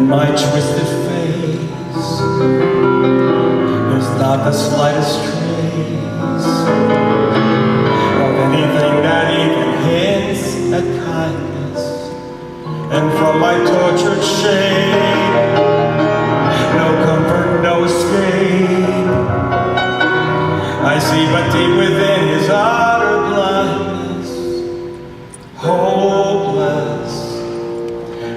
my twisted face, there's not the slightest trace of anything that even hints at kindness. And from my tortured shame, no comfort, no escape. I see but deep within his utter blindness, hopeless.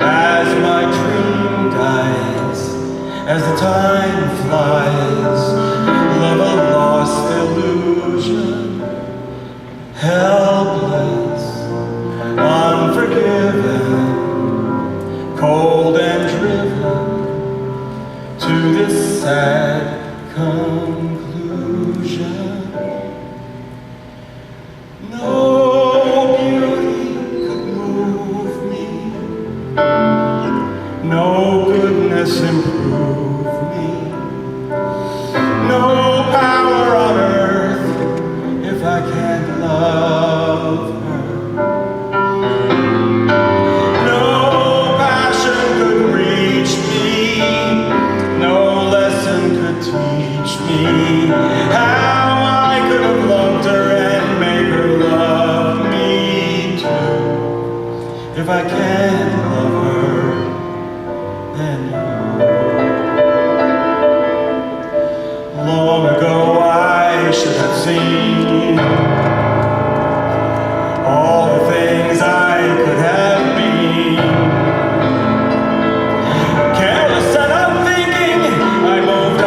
As my dream dies, as the time flies, love a lost illusion, helpless, unforgiven, cold and driven to this sad conclusion. No beauty could move me, no goodness improve me, no power on earth if I can't love her. No passion could reach me, no lesson could teach me how I could have loved her and made her love me too. If I can't love her, then you. Long ago I should have seen all the things I could have been. Careless and unthinking, I moved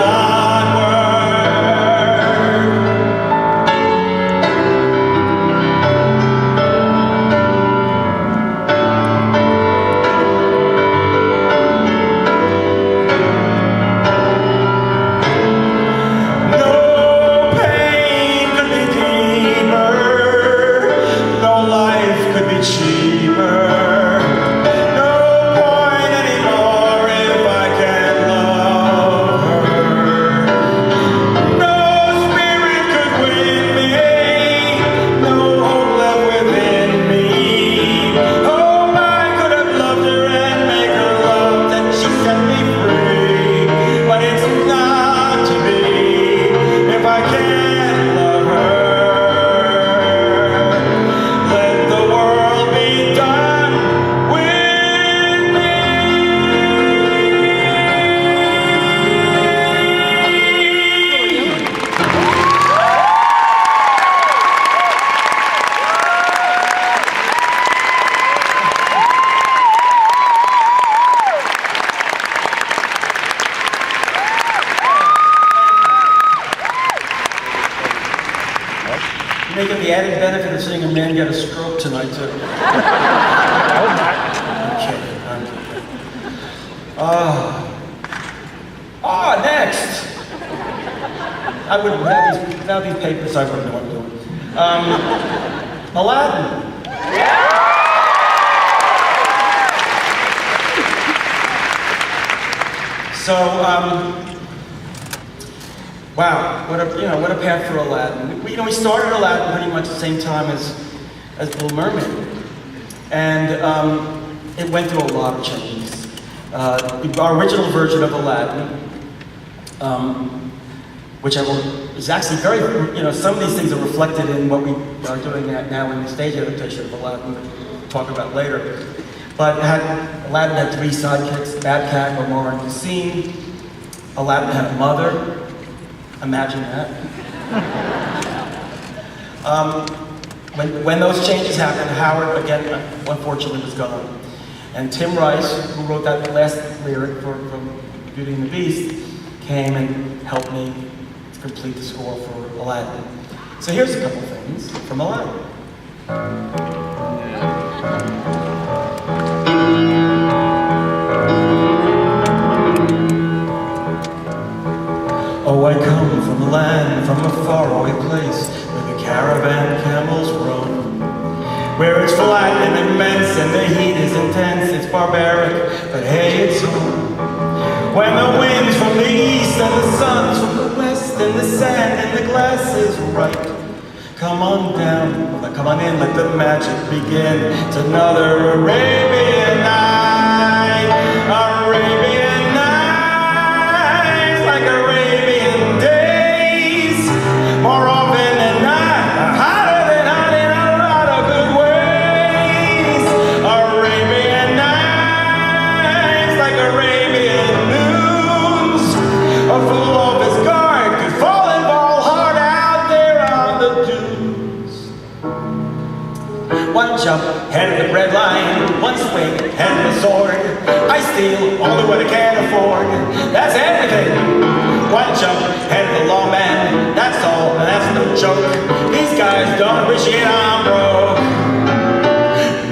making the added benefit of seeing a man get a stroke tonight, too. Okay, next! I wouldn't have these, without these papers, I wouldn't know what I'm doing. Aladdin. So, wow, what a path for Aladdin. We started Aladdin pretty much the same time as Little Mermaid, and it went through a lot of changes. Our original version of Aladdin, which is actually very, some of these things are reflected in what we are doing now in the stage adaptation of Aladdin, which we'll talk about later. But Aladdin had three sidekicks: Bad Cat, Omar, and Cassim. Aladdin had a mother. Imagine that. When those changes happened, Howard, again, unfortunately was gone. And Tim Rice, who wrote that last lyric from Beauty and the Beast, came and helped me to complete the score for Aladdin. So here's a couple things from Aladdin. Oh, I come from a land, from a faraway place, where the caravan camels roam, where it's flat and immense and the heat is intense. It's barbaric, but hey, it's home. When the wind's from the east and the sun's from the west and the sand and the glass is right, come on down, come on in, let the magic begin. It's another Arabian night, Arabian One jump, head of the bread line. One swing, head of the sword. I steal only what I can afford. That's everything. One jump, head of the lawman. That's all, and that's no joke. These guys don't appreciate I'm broke.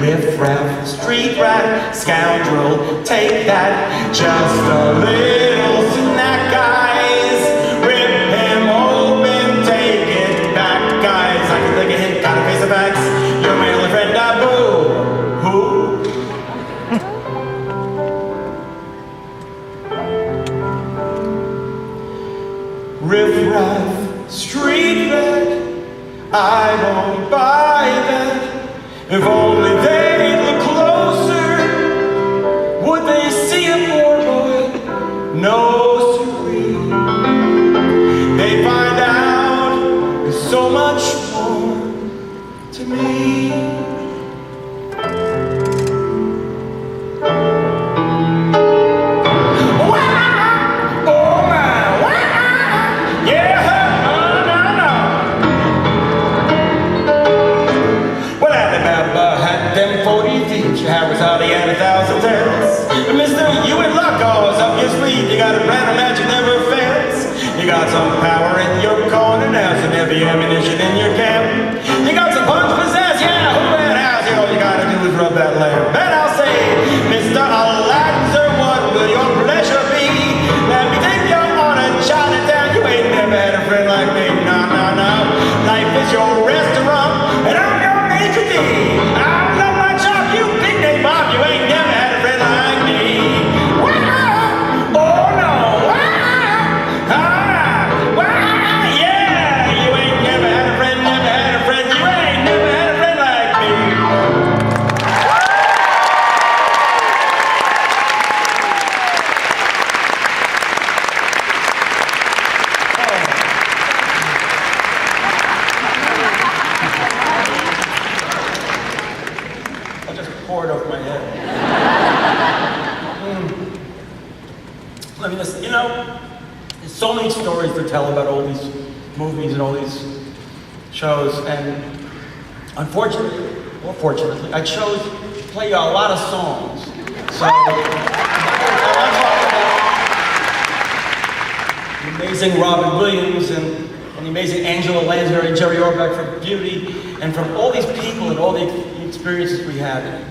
Riff-raff, street rat, scoundrel, take that. Just a little snack, guys. Rip him open, take it back, guys. I can take a hint, gotta face the facts. Your my only friend, boo. Who? Riff-raff, street rat, I won't buy that. If only they'd look closer, would they see a poor boy? No, siree. They find out there's so much more to me. You got a brand of magic never fails. You got some power in your corner now, some heavy ammunition in your camp. You got some punch pizzazz, yeah, who that house? You know, all you gotta do is rub that lamp. And I'll say, Mr. Aladdin, sir, what will your pleasure be? Let me take you on a Chinatown. You ain't never had a friend like me, no, no, no. Life is your restaurant, and I'm your maitre d'. I love my job, you big name Bob. You ain't never had a friend like me. So many stories to tell about all these movies and all these shows, and unfortunately, or fortunately, I chose to play you a lot of songs. So I want to talk about the amazing Robin Williams and the amazing Angela Lansbury and Jerry Orbach for Beauty, and from all these people and all the experiences we had.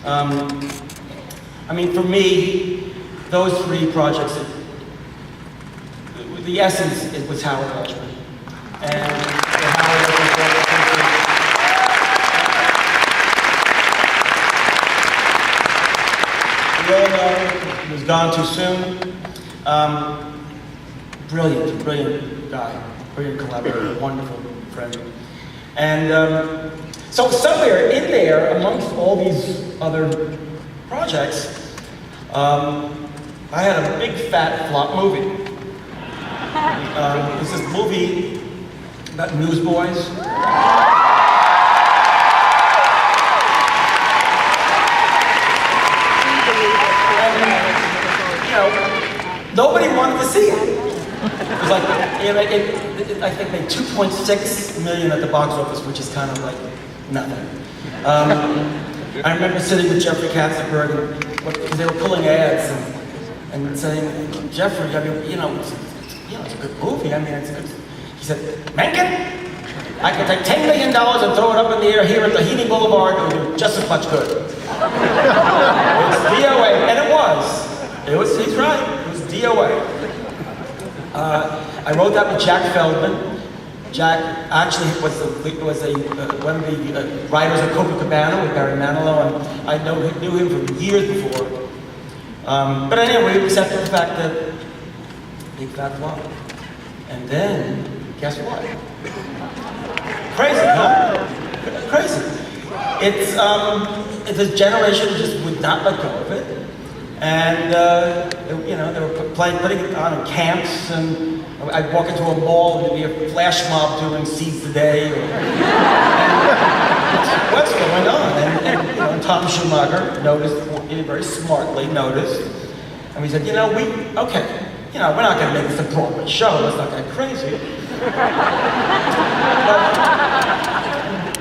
I mean, for me, those three projects, the essence was Howard Hutchman. And Howard we all know he was gone too soon. Brilliant guy, brilliant collaborator, wonderful friend. And so somewhere in there, amongst all these other projects, I had a big fat flop movie. It's this movie about newsboys. And, nobody wanted to see it. It was like, I think made $2.6 million at the box office, which is kind of like nothing. I remember sitting with Jeffrey Katzenberg, because they were pulling ads and saying, Jeffrey, I mean, it's a good movie. I mean, it's good. He said, Menken, I could take $10 million and throw it up in the air here at the Heating Boulevard and do just as much good. It's DOA, and it was. He's right, it was DOA. I wrote that with Jack Feldman. Jack actually was one of the writers of Copacabana with Barry Manilow, and I knew him from years before. But anyway, we accepted the fact that big fat flop. And then, guess what? Crazy, huh? Crazy. It's a generation that just would not let go of it. And, they were putting it on in camps, and I'd walk into a mall and there'd be a flash mob doing Seize the Day. What's going on? And Tom Schumacher noticed, very smartly noticed, and we said, we're not going to make this a Broadway show, let's not get crazy.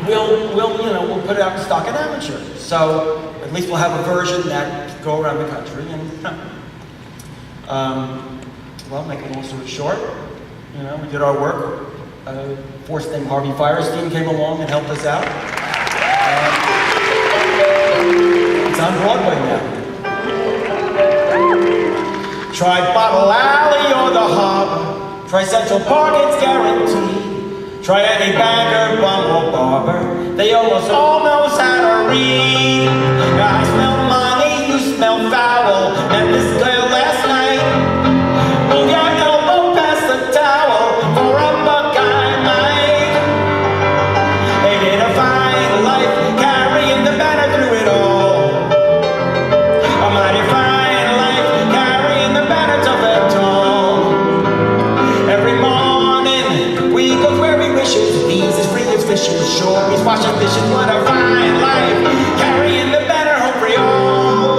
But we'll put it out in stock and amateur. So at least we'll have a version that can go around the country and, well, make it a little sort of short. We did our work. Force named Harvey Firestein came along and helped us out. It's on Broadway now. Try Bottle Alley or the Harbor. Try Central Park, it's guaranteed. Try any banker, bum or barber. They almost all knows how to read. I smell money, you smell foul. Met this girl last night. Move your elbow past the towel for a buck I might. They did a fine life carrying the banner through it all. A mighty fine life carrying the banner tough and tall. Every morning we go where we wishes. Bees as free as fishes, shore we wash and dishes. What a fine life carrying the banner home for all.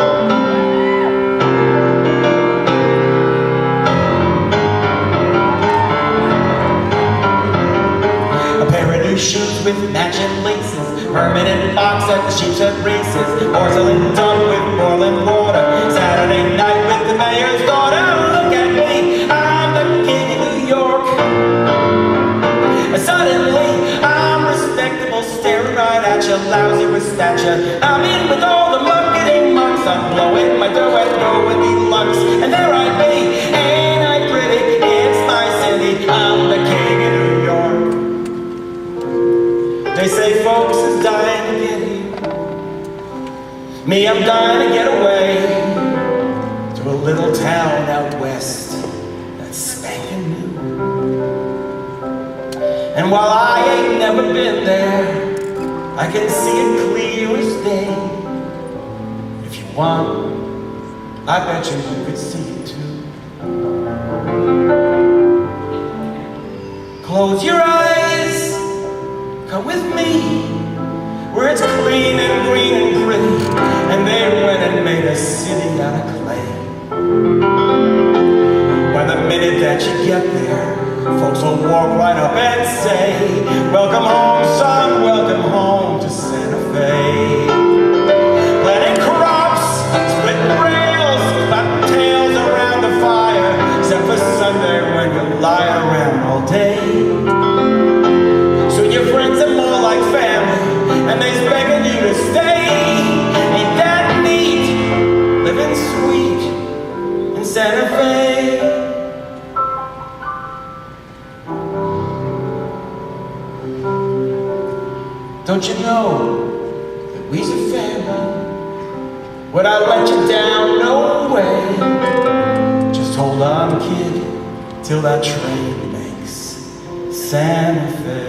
A pair of new shoes with matching laces, permanent box at the sheepshead races, porcelain tub with boiling water, Saturday night with the mayor's daughter. Look at me, I'm the king of New York. Suddenly I'm respectable, staring right at you, lousy with stature. I'm in with all the marketing marks, I'm blowing my dough and going deluxe. And there I be, ain't I pretty? It's my city, I'm the king of New York. They say folks is dying to get here. Me, I'm dying to get away to a little town out west that's spanking new. And while I ain't never been there, I can see it clear as day. If you want, I bet you could see it too. Close your eyes, come with me, where it's clean and green and pretty, and they went and made a city out of clay. By the minute that you get there, folks will walk right up and say, welcome home, son, welcome home to Santa Fe. Planting crops, splitting rails, clapping tails around the fire, except for Sunday when you lie around all day. So your friends are more like family, and they're begging you to stay. Ain't that neat, living sweet in Santa Fe? Don't you know that we's a family? Would I let you down? No way. Just hold on, kid, till that train makes Santa Fe.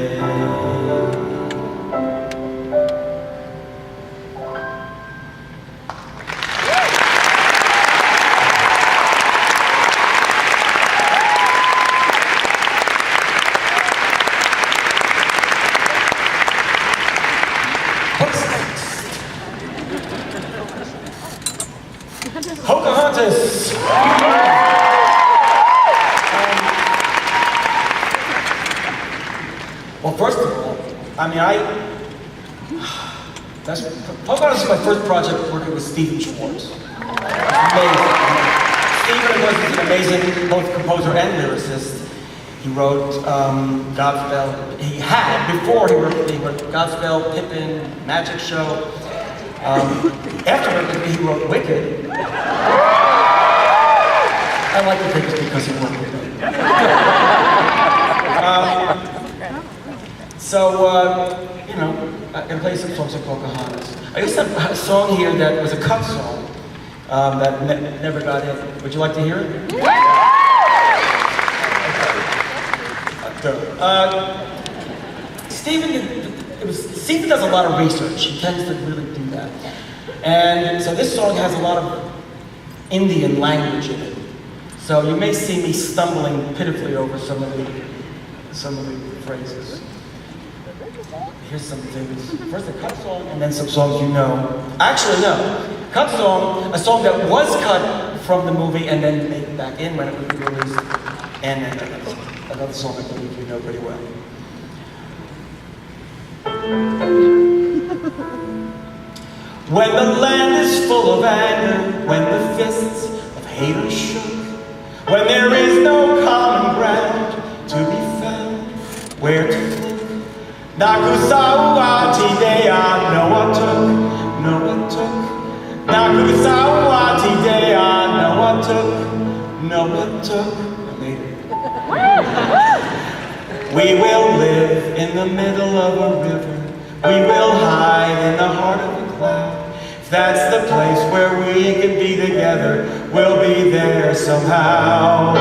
Well, first of all, Pocahontas is my first project working with Stephen Schwartz. Amazing. Stephen was an amazing both composer and lyricist. He wrote Godspell. He had, before he wrote Godspell, Pippin, Magic Show. After he wrote Wicked. I like to think it's because he worked with me. I'm going to play some songs of Pocahontas. I used to have a song here that was a cut song that never got in. Would you like to hear it? Stephen does a lot of research. He tends to really do that. And so this song has a lot of Indian language in it. So you may see me stumbling pitifully over some of the phrases. Here's some things. First a cut song, and then some songs you know. Actually, no. Cut song, a song that was cut from the movie and then made back in when it was released. And then another song I believe you know pretty well. When the land is full of anger, when the fists of hate are shook, when there is no common ground to be found, where to look? Nakusawati dea, no one took, no one took. Nakusawati dea, no one took, no one took. We will live in the middle of a river. We will hide in the heart of a cloud. If that's the place where we can be together, we'll be there somehow.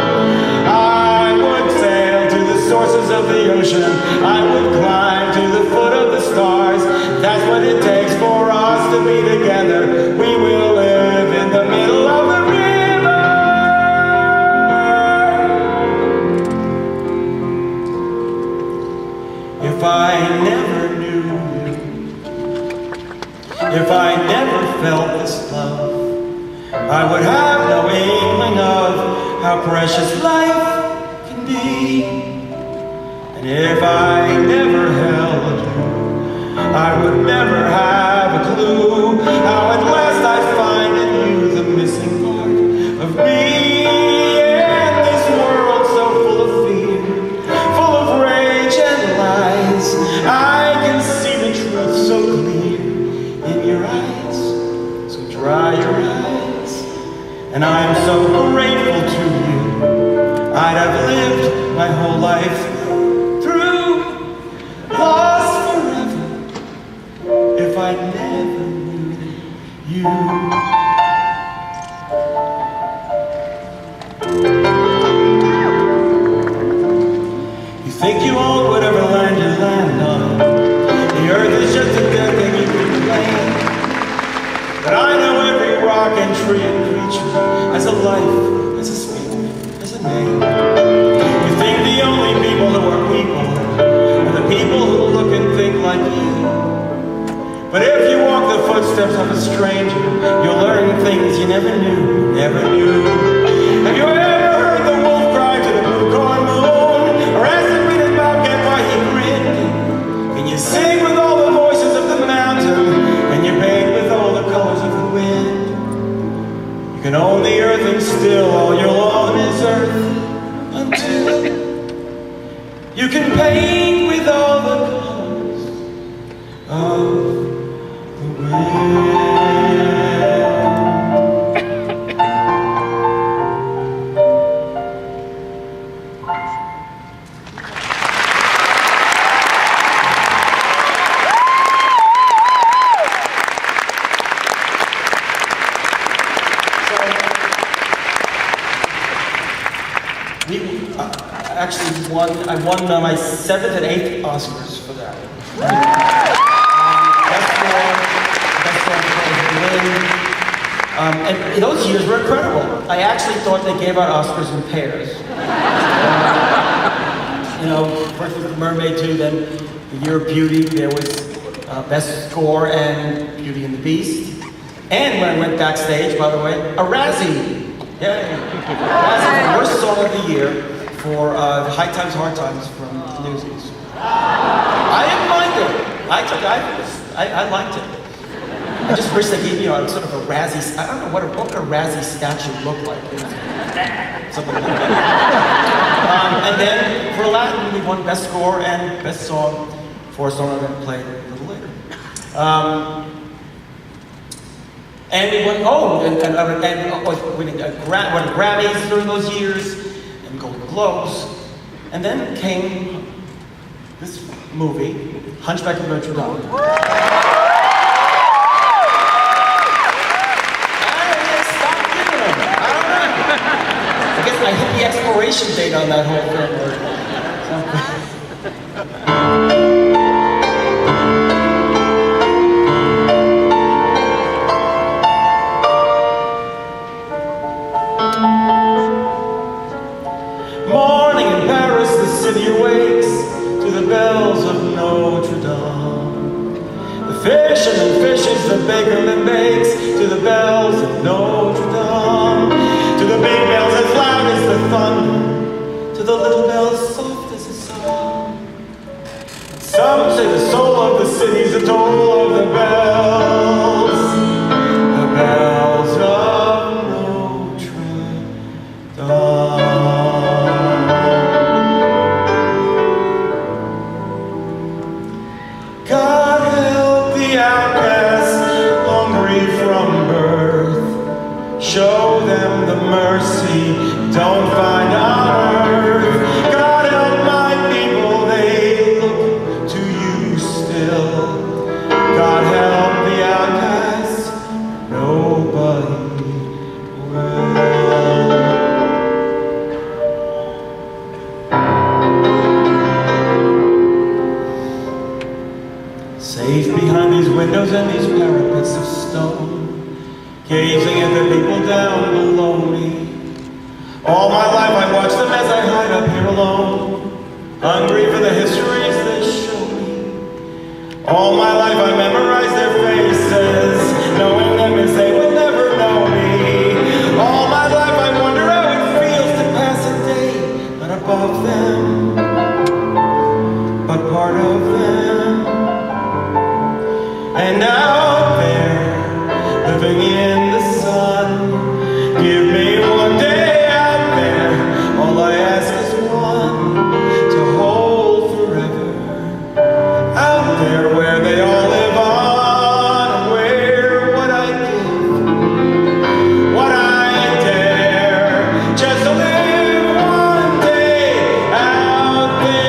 I would sail to the sources of the ocean. I would climb to the foot of the stars. That's what it takes for us to be together. We will live in the middle of the river. If I never knew you, if I never felt this love, I would have no inkling of how precious life can be. And if I never held you, I would never have a clue how at last I find in you the missing part of me. And this world so full of fear, full of rage and lies, I can see the truth so clear in your eyes. So dry your eyes, and I am so grateful to you. I'd have lived my whole life through, lost forever, if I never knew you. You think you own whatever land you land on. The earth is just a dead thing you can claim. But I know every rock and tree and creature has a life, has a spirit, has a name. You think the only people who are people are the people who look and think like you. But if you walk the footsteps of a stranger, you'll learn things you never knew, never knew. Have you ever heard the wolf cry to the blue corn moon? Or asked the green bobcat why he grinned? Can you sing with all the voices of the mountain? And you paint with all the colors of the wind? You can own the earth and still all you'll own is earth until you can paint with all the colors of the wind. I won my 7th and 8th Oscars for that. And those years were incredible. I actually thought they gave out Oscars in pairs. First was The Mermaid 2, then The Year of Beauty. There was Best Score and Beauty and the Beast. And when I went backstage, by the way, a Razzie. Yeah, Razzie, the worst song of the year for High Times, Hard Times from Newsies. I didn't mind it. I liked it. I just wish they gave me sort of a Razzie. I don't know what would a Razzie statue look like. Something like that. And then for Latin, we won Best Score and Best Song for a song I'm going to play a little later. And we won. Winning Grammys during those years. Golden Globes, and then came this movie, Hunchback of Notre Dame. I stopped giving them. I don't know. I guess I hit the expiration date on that whole thing. City awakes to the bells of Notre Dame. The fisherman fishes, the bakerman bakes to the bells of Notre Dame. To the big bells as loud as the thunder, to the little bells soft as a song. Some say the soul of the city's the toll of the bells. mercy don't find on earth. God help my people, they look to you still. God help the outcasts, nobody will. Safe behind these windows and these parapets of stone, gazing at the people down below me. All my life I watch them as I hide up here alone, hungry for the histories they show me. All my life I memorize their faces, knowing them as they will never know me. All my life I wonder how it feels to pass a day, not above them, but part of them. And out there, living in the sun, give me one day out there. All I ask is one to hold forever. Out there where they all live on, where would I give what I dare just to live one day out there.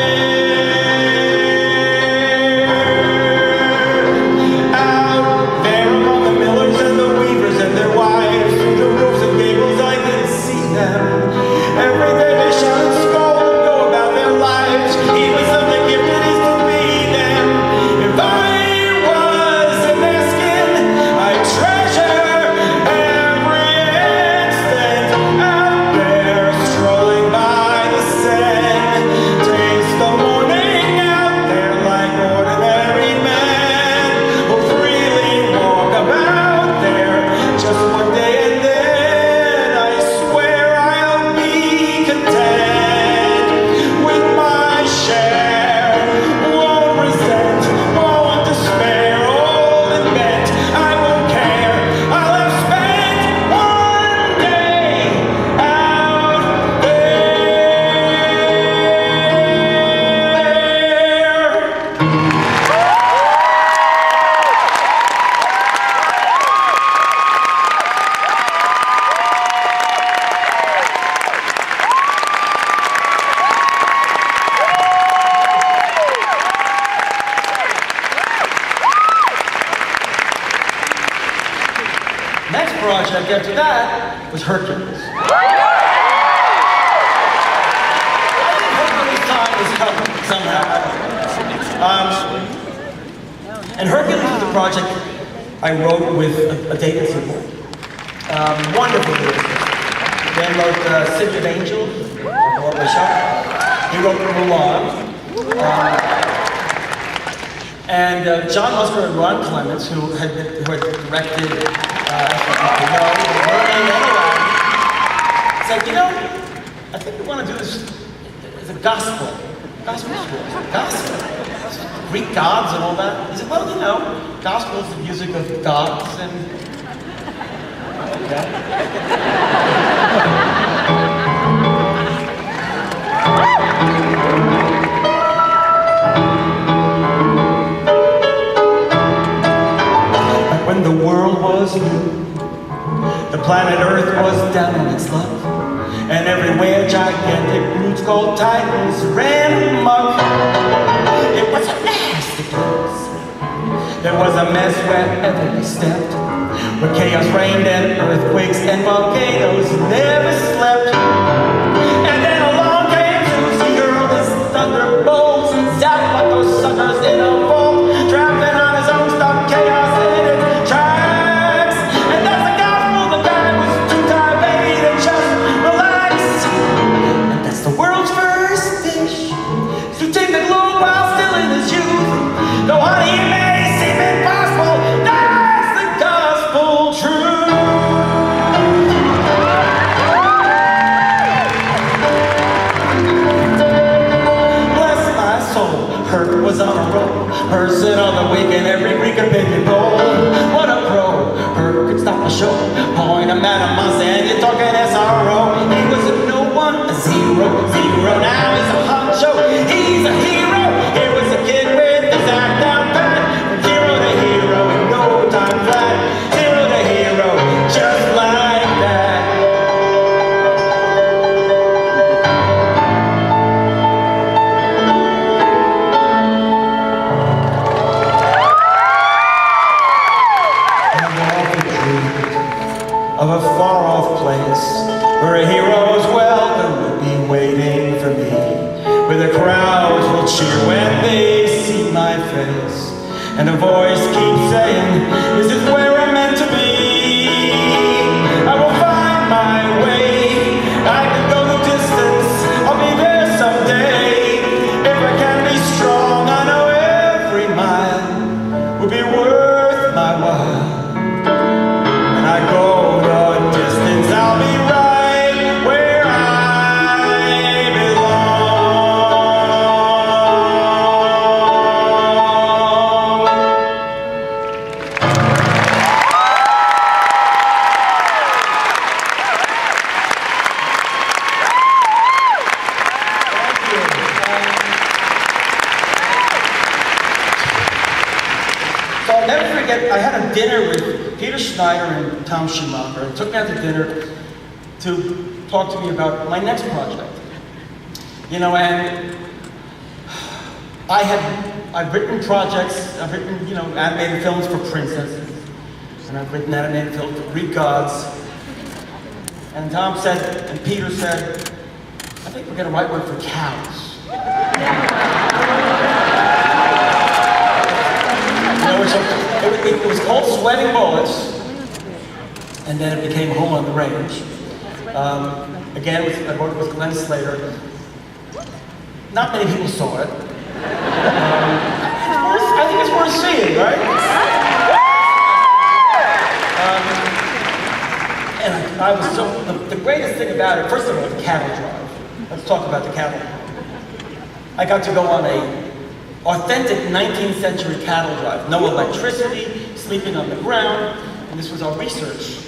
Every day they shout and scold and go about their lives, even some the gifted is to be them. If I was in their skin, I'd treasure every instant out there, strolling by the Seine. Taste the morning out there like ordinary men who freely walk about there just one day. And then I swear I'll be content with my share. Won't resent, won't despair, old and bent, I won't care. I'll have spent one day out there. Next project after that was Hercules. I think Hercules time was coming somehow. And Hercules was a project I wrote with a David Seymour. Wonderful lyricist. Dan wrote City of Angels, he wrote Mulan. And John Musker and Ron Clements, who had directed said, you know, I think we want to do this as a gospel score. Gospel. Greek gods and all that. He said, well, you know, gospel is the music of gods and... When the world was new, the planet Earth was down on its luck, and everywhere gigantic brutes called titans ran amok. It was a nasty place. There was a mess wherever we stepped, where chaos reigned and earthquakes and volcanoes never slept. And then along came Zeus, hurled his thunderbolts and zapped like those suckers in a vault, trampling on his own stuff, chaos in its tracks. And that's the gospel, the guy was too tired, baby, to just relax. And that's the world's first dish to take the globe while still in his youth. Though honey, it may seem impossible, that's the gospel truth. of a far-off place where a hero's welcome will be waiting for me, where the crowds will cheer when they see my face, and a voice keeps saying, "Is this where I'm meant to be?" I will find my way. I can go the distance. I'll be there someday. If I can be strong, I know every mile will be worth my while. When I go the distance, I'll be right where I belong. So I'll never forget, I had a dinner with Peter Schneider and Tom Schumacher, and took me out to dinner to talk to me about my next project. You know, and I've written projects, I've written, animated films for princesses, and I've written animated films for Greek gods. And Tom said, and Peter said, I think we're gonna write one for cows. It was called Sweating Bullets, and then it became Home on the Range. Again, I wrote it with Glenn Slater. Not many people saw it. I think it's worth seeing, right? And I was so, the greatest thing about it, first of all, the cattle drive. Let's talk about the cattle drive. I got to go on a authentic 19th century cattle drive. No electricity, sleeping on the ground, and this was our research.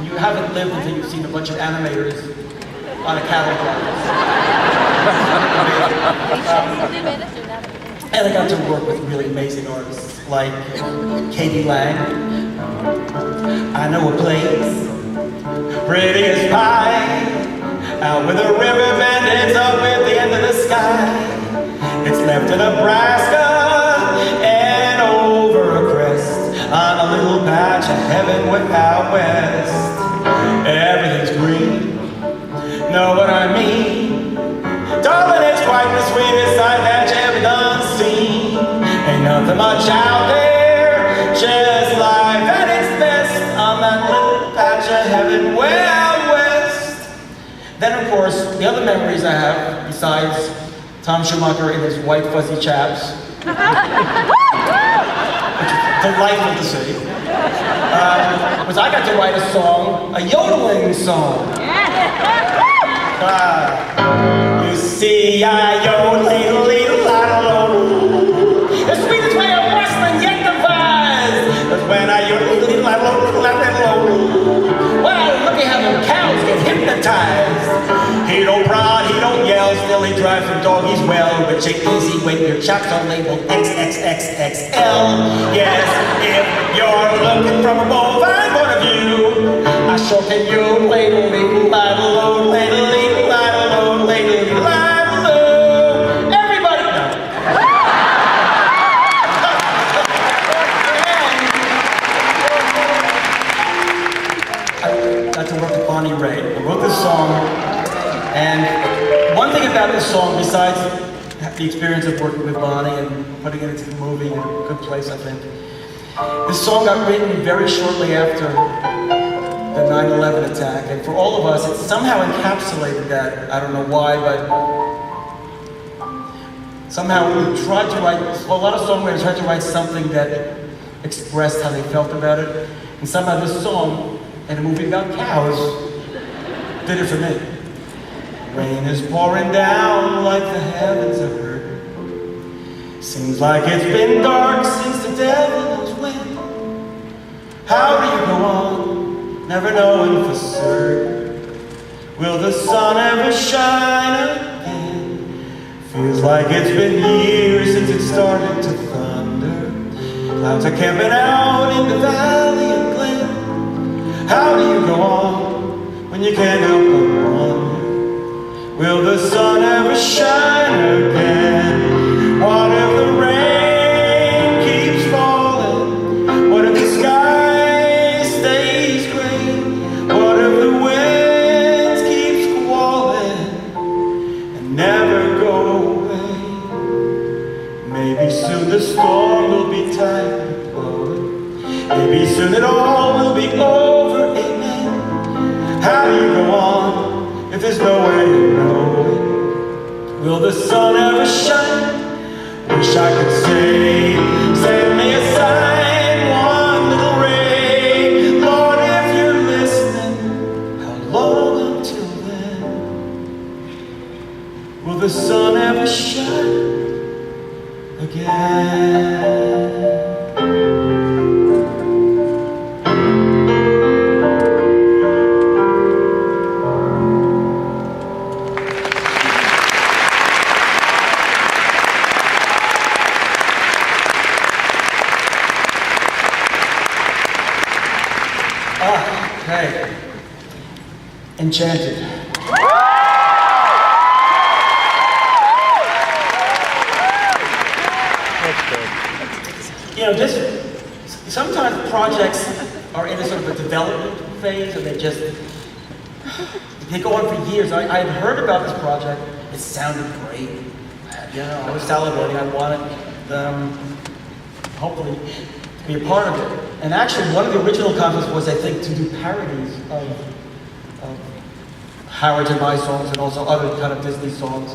You haven't lived until you've seen a bunch of animators on a cattle drive. And I got to work with really amazing artists like Katie Lang. I know a place, pretty as pie, out where the river bend ends up at the end of the sky. It's left in Nebraska and over a crest on a little patch of heaven way out west. Everything's green, know what I mean? Darling, it's quite the sweetest sight that you ever done seen. Ain't nothing much out there, just life at its best on that little patch of heaven way out west. Then, of course, the other memories I have, besides Tom Schumacher in his white fuzzy chaps, which is delightful to see, was I got to write a song, a yodeling song. You see, I yodel, ladle, ladle, ladle, the sweetest way of wrestling yet devised. That's when I yodel, ladle, ladle, ladle. Well, look at how the cows get hypnotized. He don't prod, he don't yell, still he drives the doggies well, which ain't easy when your chops are labeled XXXXL. Yes, if you're looking from a bovine point of view, I sure can you ladle, ladle, ladle, ladle, ladle, ladle, ladle, ladle. Everybody know. I got to work with Bonnie Raitt. I wrote this song, and one thing about this song, besides the experience of working with Bonnie and putting it into the movie in a good place, I think, this song got written very shortly after the 9/11 attack, and for all of us, it somehow encapsulated that. I don't know why, but somehow we tried to write, a lot of songwriters tried to write something that expressed how they felt about it, and somehow this song, and a movie about cows, did it for me. Rain is pouring down like the heavens are hurt. Seems like it's been dark since the devil knows when. How do you go on, never knowing for certain? Will the sun ever shine again? Feels like it's been years since it started to thunder. Clouds are camping out in the valley and glen. How do you go on when you can't help but wonder? Will the sun ever shine again? What if the rain keeps falling? What if the sky stays gray? soon it all will be over, amen. How do you go on if there's no way to know it? Will the sun ever shine? Wish I could say, send me a sign, one little ray. Lord, if you're listening, how long until then? Will the sun ever shine again? Okay. Enchanted. You know, just sometimes projects are in a sort of a development phase, and they go on for years. I had heard about this project. It sounded great. You know, I was salivating. I wanted them, hopefully, to be a part of it. And actually, one of the original concepts was, I think, to do parodies of Howard's and my songs, and also other kind of Disney songs.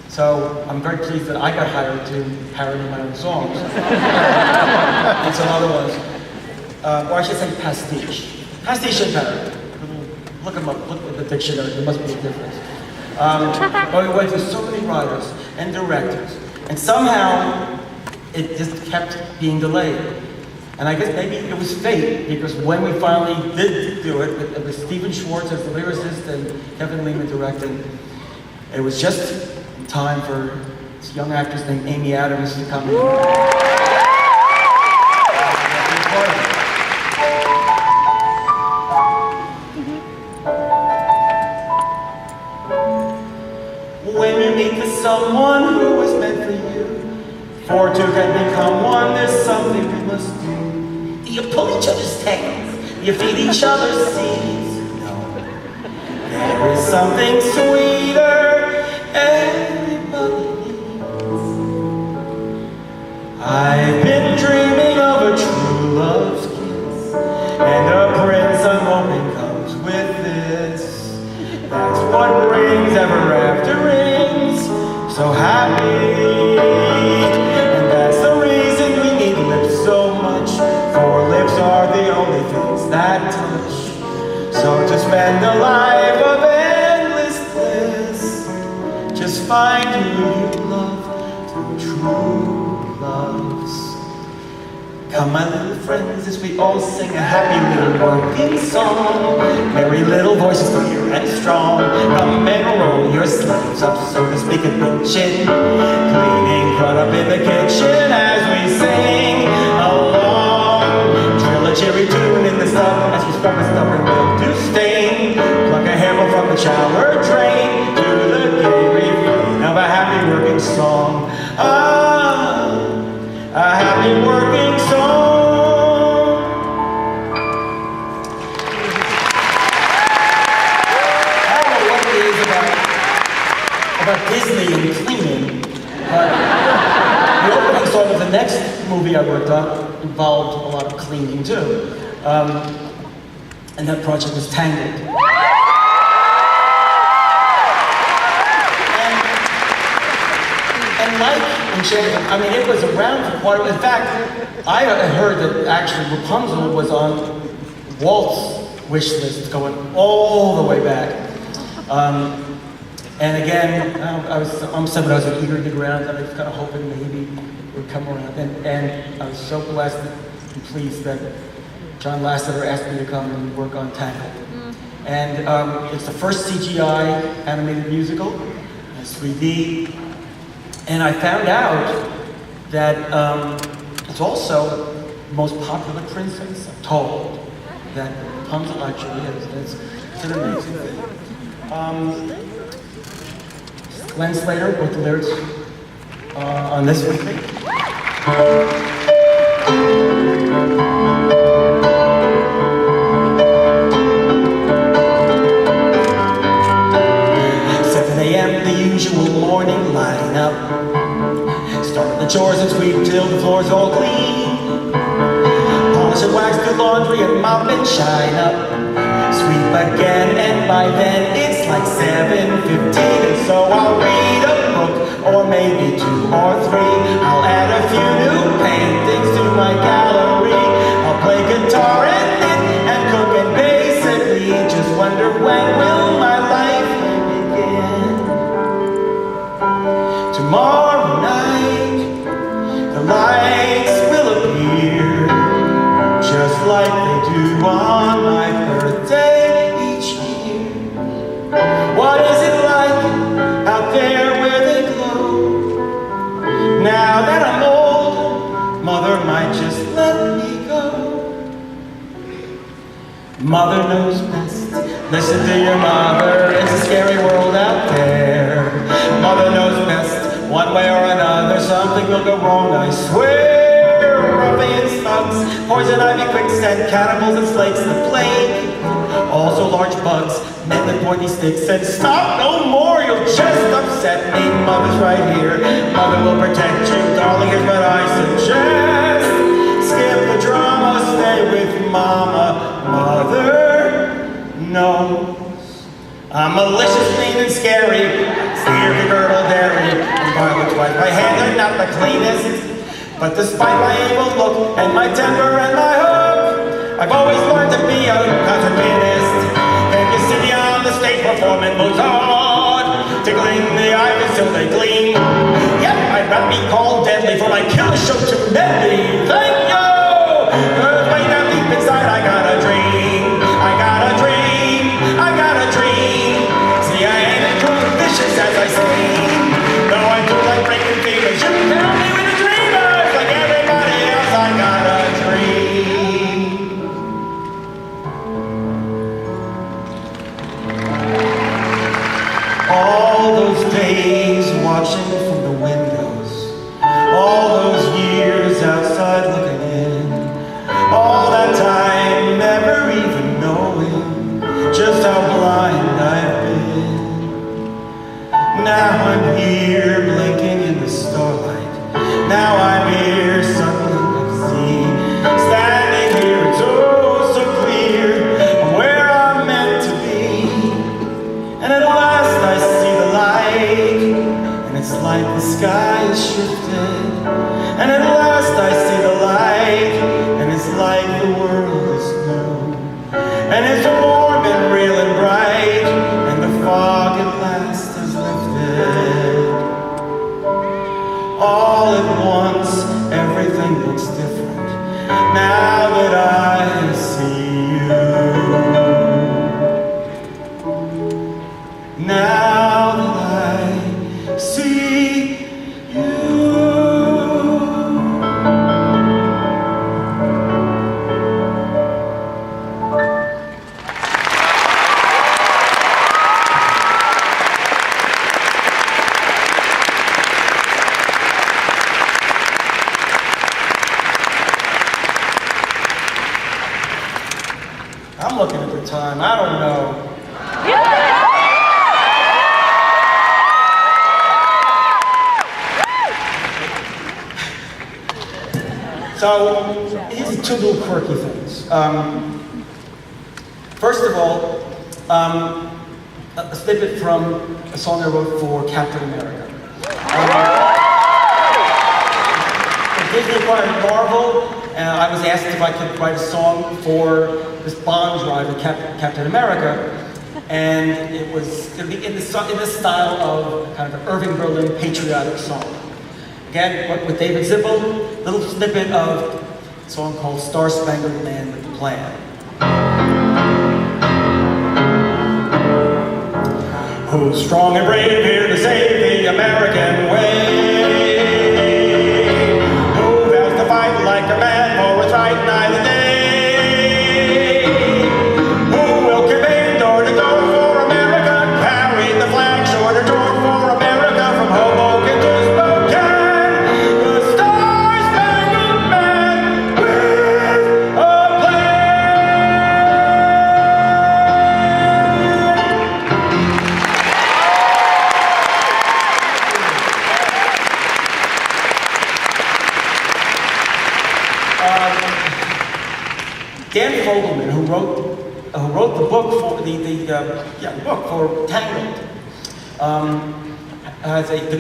So I'm very pleased that I got hired to parody my own songs. And some other ones. Or I should say pastiche. Pastiche and parody. Look them up, look at the dictionary, there must be a difference. But we went through so many writers and directors, and somehow it just kept being delayed. And I guess maybe it was fate, because when we finally did do it, it was Stephen Schwartz as the lyricist and Kevin Lehman directing. It was just time for this young actress named Amy Adams to come in. When you meet with someone who was meant for you, for two can become one, there's something we must do. Do you pull each other's tails? Do you feed each other's seeds? No. There is something sweeter everybody needs. I've been dreaming of a true love's kiss, and a prince I'm hoping comes with this. That's what brings ever after rings, so happy. And that's the reason we need lips so much, for lips are the only things that touch. So to spend a life of endless bliss, just find who you love through true loves. Come, my little friends, as we all sing a happy little working song. Merry little voices, clear and strong. Come and roll your sleeves up, so to speak, and pinch it. Cleaning front up in the kitchen as we sing along. Drill a cheery tune in the sun as we scrub a stubborn mildew stain. Pluck a hammer from the shower drain to the gay refrain of a happy working song. Ah, a happy working song. I don't know what it is about Disney and cleaning, but the opening song of the next movie I worked on involved a lot of cleaning too. And that project was Tangled. And like Enchanted, I mean, it was around for quite a while. In fact, I heard that actually Rapunzel was on Walt's wish list going all the way back. And again, I'm someone I was eager to get around, and I was kind of hoping maybe it would come around. And I was so blessed and pleased that John Lasseter asked me to come and work on Tangled. And it's the first CGI animated musical. It's 3D. And I found out that it's also the most popular princess, I'm told, that Rapunzel actually is. It's an amazing thing. Glenn Slater wrote the lyrics on this with me. 7 a.m. the usual morning lineup. Start the chores and sweep till the floor's all clean. housewives do laundry and mop and shine up, sweep again, and by then it's like 7:15, and so I'll read a book, or maybe 2 or 3. I'll add a few new paintings to my gallery. I'll play guitar and knit and cook and basically just wonder when will my life begin. Tomorrow night, the lights will appear, just like they do on my birthday each year. What is it like out there where they glow? Now that I'm old, Mother might just let me go. Mother knows best. Listen to your mother, it's a scary world out there. Mother knows best, one way or another, something will go wrong, I swear. Ruffians, thugs, poison ivy, quicksand, cannibals and snakes, the plague. Also large bugs, men with pointy sticks, and stop no more, you'll just upset me. Mother's right here, Mother will protect you. Darling, here's what I suggest. Skip the drama, stay with Mama. Mother knows I'm malicious, mean, and scary. Steer the girdle dairy, and garlic twice. My hands are not the cleanest, but despite my evil look and my temper and my hook, I've always learned to be a concertinaist. And you see me on the stage performing Mozart, tickling the eyes until they gleam. Yep, I'd rather be called deadly for my killer show too deadly. Thank you! Way down deep inside, I got a dream. I got a dream. I got a dream. See, I ain't as vicious as I seem. No, I do like breaking fingers. You can tell me with the dreamers. Like everybody else, I got a dream. All those days watching from the windows, all those years outside looking in, all that time never even knowing just how blind I've been. Now I'm here blinking in the starlight. Now I'm here suddenly I see, standing here it's oh so clear where I'm meant to be. And at last I see the light, and it's like the sky is shifted. And at last I see the light, and it's like the world is new. And it's warm and real and bright, and the fog at last has lifted. All at once, everything looks different now that I see you. Now that I see you. I'm looking at the time, I don't know. So, here's 2 little quirky things. First of all, a snippet from a song I wrote for Captain America. Disney acquired Marvel, and I was asked if I could write a song for this Bond drive with Captain America, and it was going to be in the style of kind of an Irving Berlin patriotic song. Again, with David Zippel, a little snippet of a song called Star Spangled Man with the Plan. Who's strong and brave here to save the American way? Who vows to fight like a man for what's right night and day? Who will campaign door to door for America? Carry the flag shore to door for America from Hoboken to Spokane. The Star-Spangled Man with a plan. Dan Fogelman, who wrote the book for the book for Tangled,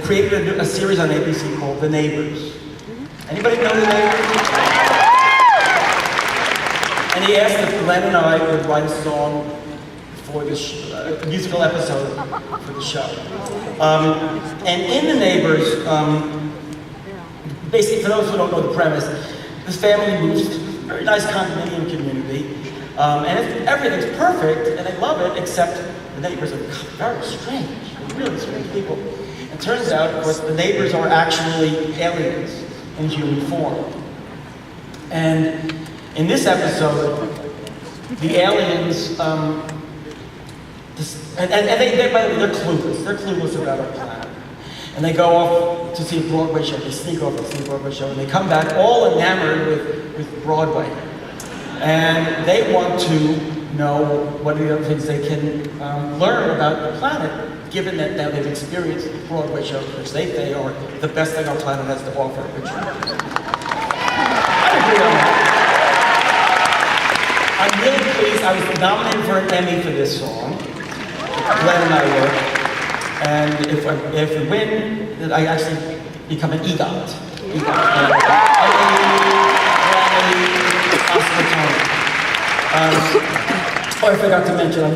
created a series on ABC called The Neighbors. Anybody know The Neighbors? And he asked if Glenn and I would write a song for this musical episode for the show. And in The Neighbors, basically, for those who don't know the premise, this family moves to a very nice condominium community, and everything's perfect, and they love it, except the neighbors are very strange, really strange people. It turns out, of course, the neighbors are actually aliens in human form. And in this episode, the aliens, they're clueless. They're clueless about our planet. And they go off to see a Broadway show. They sneak off to see a Broadway show, and they come back all enamored with Broadway. And they want to know what are the other things they can learn about the planet, given that now they've experienced Broadway shows, which they say are the best thing our planet has to offer. I agree on that. I'm really pleased. I was nominated for an Emmy for this song. Glenn and I were. And if we win, I actually become an EGOT. Oh, I forgot to mention, I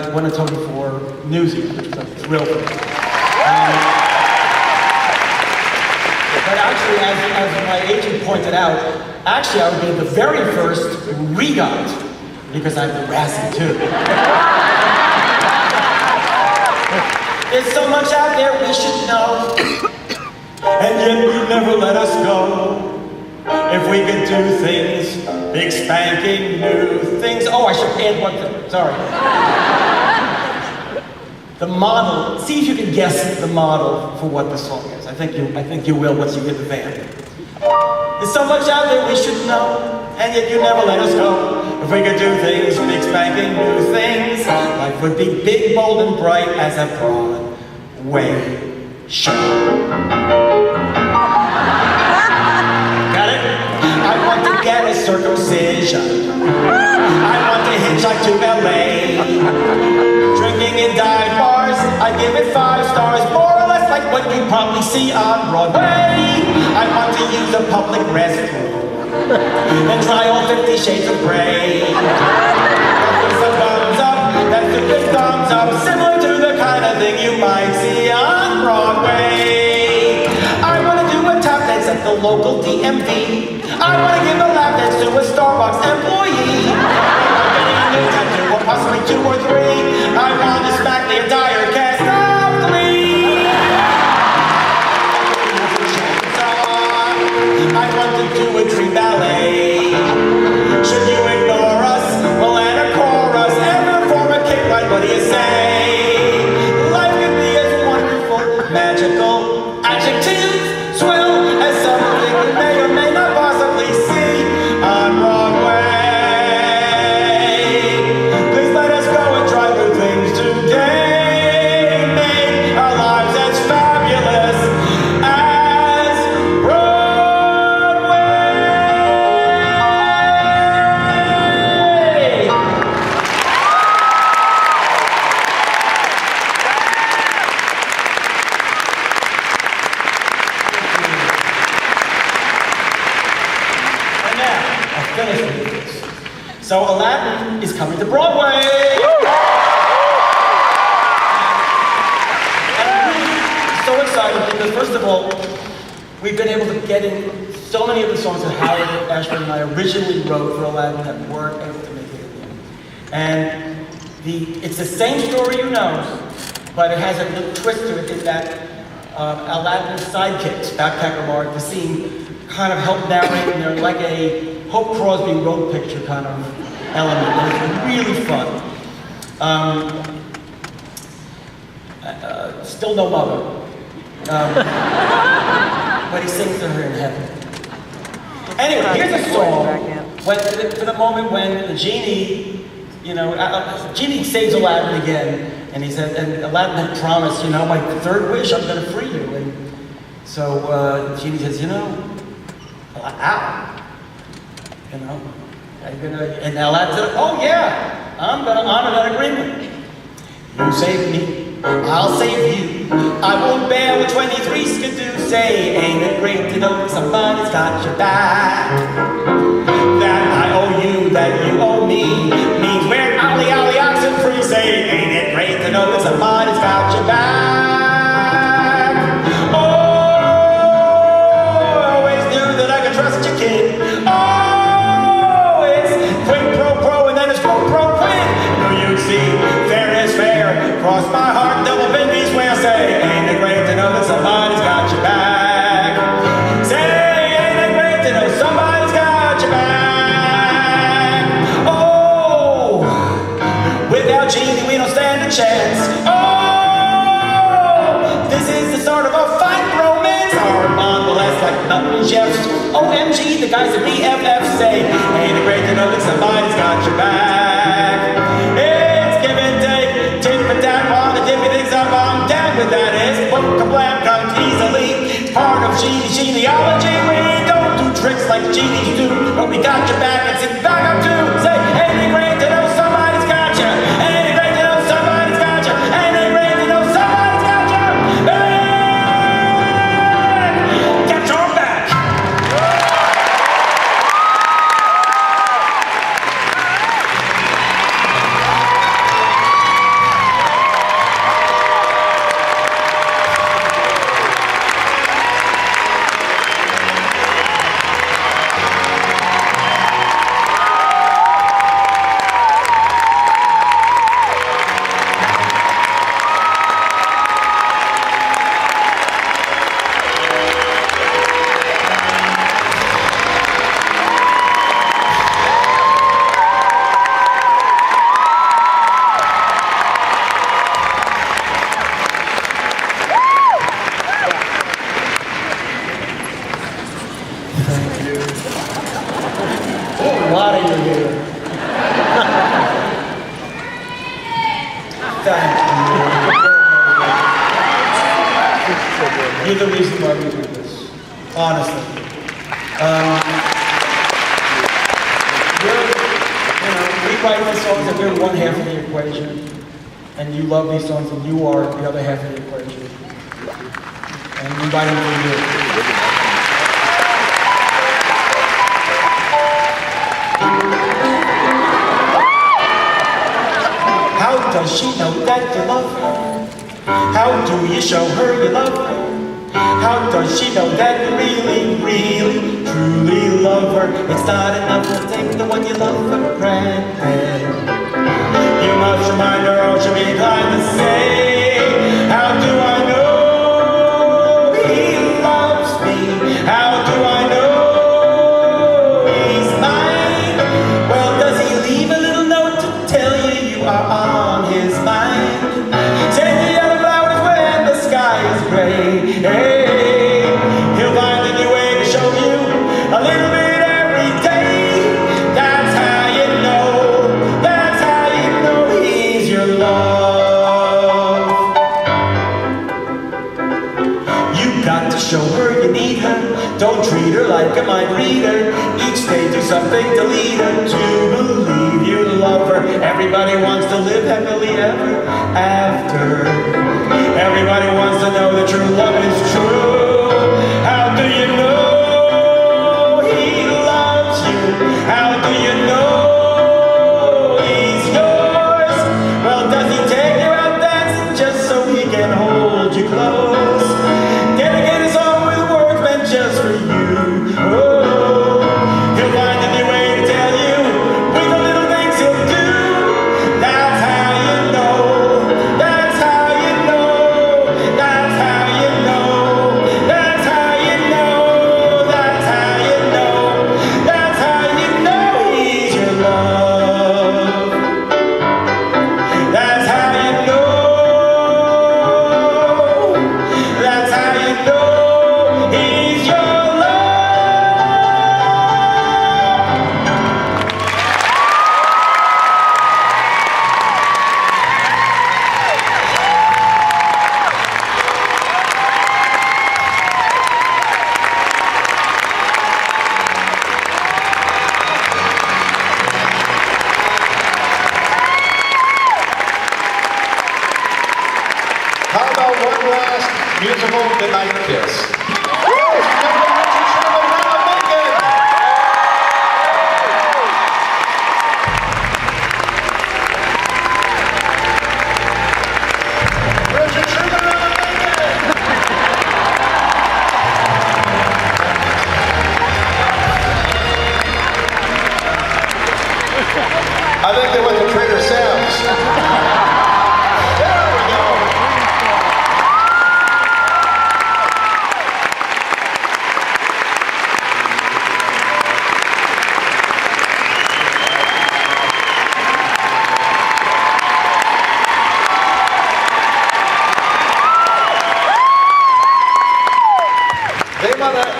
won a Tony for Newsies, which was a thrill for me. But actually, as my agent pointed out, actually I would be the very first REGOT, because I'm the Razzie too. There's so much out there we should know, and yet you never let us go. If we could do things, big spanking new things. Oh, I should add one thing, sorry. The model, see if you can guess the model for what the song is. I think you will once you get the van. There's so much out there we should know, and yet you never let us go. If we could do things, big spanking new things, life would be big, bold, and bright as a Broadway show. Got it? I want to get a circumcision. I want to hitchhike to LA. Drinking in dive bars, I give it 5 stars, more or less like what you probably see on Broadway. I want to use a public restroom and try all 50 shades of gray. With some thumbs up, that's a good thumbs up, similar to the kind of thing you might see on Broadway. I want to do a tap dance at the local DMV. I want to give a lap dance to a Starbucks employee. I'm getting a new tattoo, or possibly 2 or 3. I want to smack the entire cast of Glee. I want to do a dream ballet. Should you ignore us? We'll add a chorus and perform a kick right. What do you say? Life can be as wonderful, magical, adjectives, swell as something you may or may not possibly see on Broadway. Please let us go and try new things today. Make our lives as fabulous as Broadway. And now, I'll finish with this. So Aladdin is coming to Broadway. And I'm really so excited because, first of all, we've been able to get in so many of the songs that Howard Ashburn and I originally wrote for Aladdin that weren't able to make it in the end. And it's the same story you know, but it has a little twist to it in that Aladdin's sidekicks, Backpacker Mark, the scene, kind of help narrate, and they're like a Hope Crosby road picture kind of element. And it's really fun. Still no mother. But he sings to her in heaven. Anyway, here's a song for the moment when the genie, genie saves Aladdin again, and he said, and Aladdin had promised, my 3rd wish, I'm going to free you. And so the genie says, ow, Are you gonna, and Aladdin said, oh yeah, I'm gonna honor that agreement. You save me, I'll save you. I won't bear what 23s can do. Say, ain't it great to know somebody's got your back? That I owe you, that you owe me, means we're ollie ollie oxen free. Say, ain't it great to know that somebody's got your back? Oh, I always knew that I could trust your kid. Oh, it's quid pro quo and then it's pro pro quid. No, you see, fair is fair. Cross my heart, double bend me swear. Say, ain't it great to know that somebody's got your back? Say, ain't it great to know somebody's got your back? Oh, without Genie we don't stand a chance. Oh, this is the start of a fine romance. Our bond will last like mountain chefs. OMG, the guys at BFF say, ain't it great to know that somebody's got your back? It's give and take, tit for tat, while the dippy things up, I'm down with that. It's book a blam comes easily. It's part of genealogy. We don't do tricks like genies do, but we got your back and sit back up too. Say, ain't it great to know somebody's got you? Ain't it great to know somebody's got you? Ain't it great to know somebody's got you? Got your back. A lot of you here. Thank you. You're the reason why we do this, honestly. We write these songs and we're one half of the equation, and you love these songs and you are the other half of the equation. And we write them for you. How does she know that you love her? How do you show her you love her? How does she know that you really, really, truly love her? It's not enough to take the one you love for granted. You must remind her or she'll be inclined to say, how do I know he loves me? How do I know he's mine? Well, does he leave a little note to tell you you are on his mind? Say the yellow flowers when the sky is gray. Hey, he'll find a new way to show you a little bit every day. That's how you know. That's how you know he's your love. You got to show her you need her. Don't treat her like a mind reader. Each day do something to lead her to believe you love her. Everybody wants to live happily ever after. Everybody wants to know that true love is true. How do you know he loves you? How do you know he's yours? Well, does he take you out dancing just so he can hold you close? Dedicate a song with words meant just for you. Oh, he'll find a new way to tell you with the little things he'll do. That's how you know. That's how you know. That's how you know. musical The Night Kiss. I think they went to Trader Sam's. There we go.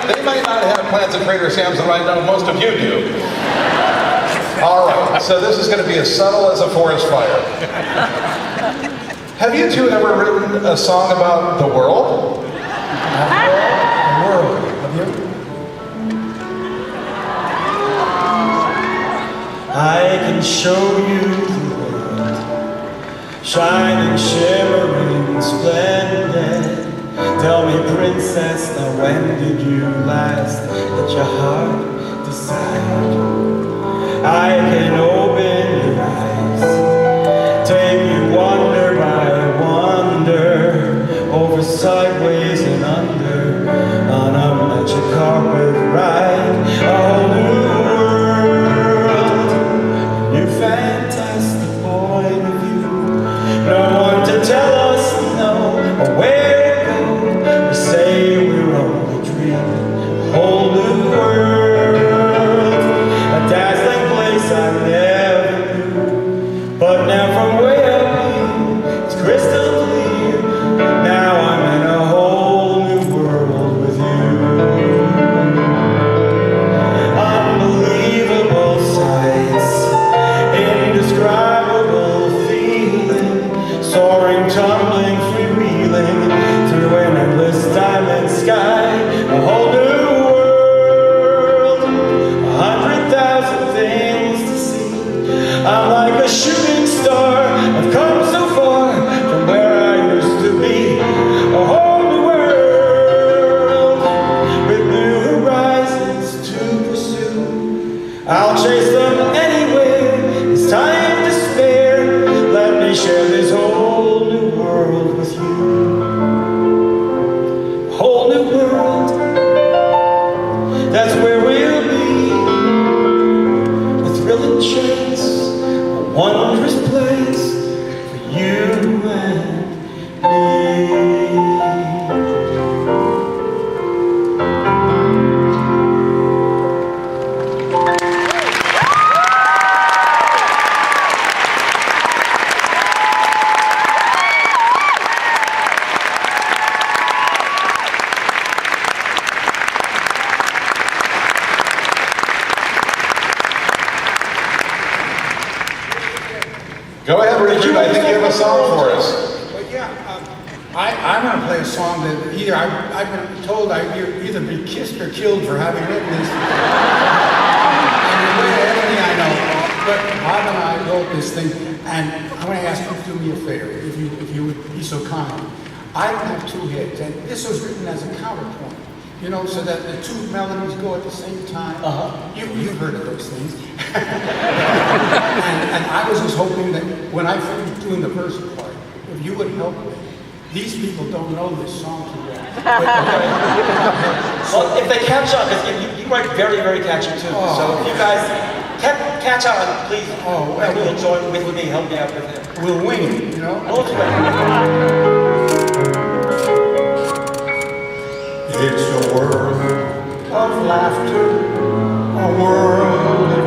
They might not have plans at Trader Sam's that I know most of you do. All right, so this is going to be as subtle as a forest fire. Have you two ever written a song about the world? The world. Have you? I can show you the world, shining, shimmering, splendid. Tell me, princess, now when did you last let your heart decide? I can open your eyes, take you wonder by wonder, over, sideways, and under, on a magic carpet ride, a whole new world, a new fantastic point of view. No one to tell us no, or where to go, or say we're only dreaming. A whole new world, a dazzling I never knew, but now from way up here, it's crystal clear. Now I'm in a whole new world with you. Unbelievable sights, indescribable feeling, soaring, tumbling, freewheeling through an endless diamond sky. A whole new world, 100,000 things. I'm like a shooting star, I've come so far from where I used to be. A whole new world, with new horizons to pursue. I'll chase them anywhere, it's time to spare. Let me share this whole new world with you. A whole new world, that's where we'll be. A thrilling chase, wondrous place for you and me. Go ahead, Richard. I think you have a song for us. Well, yeah, I'm going to play a song that either I've been told I either be kissed or killed for having written this. And you're way ahead of me, I know. But Bob and I wrote this thing, and I'm going to ask you to do me a favor, if you would be so kind. I have two hits, and this was written as a counterpoint. You know, so that the two melodies go at the same time. You've heard of those things. and I was just hoping that when I finished doing the first part, if you would help me. These people don't know this song too well. Well, if they catch on, because you write very, very catchy too. So if you guys catch on, please, will join with me, help me out with it. We'll wing it, you know? We'll do it. It's a world of laughter, a world of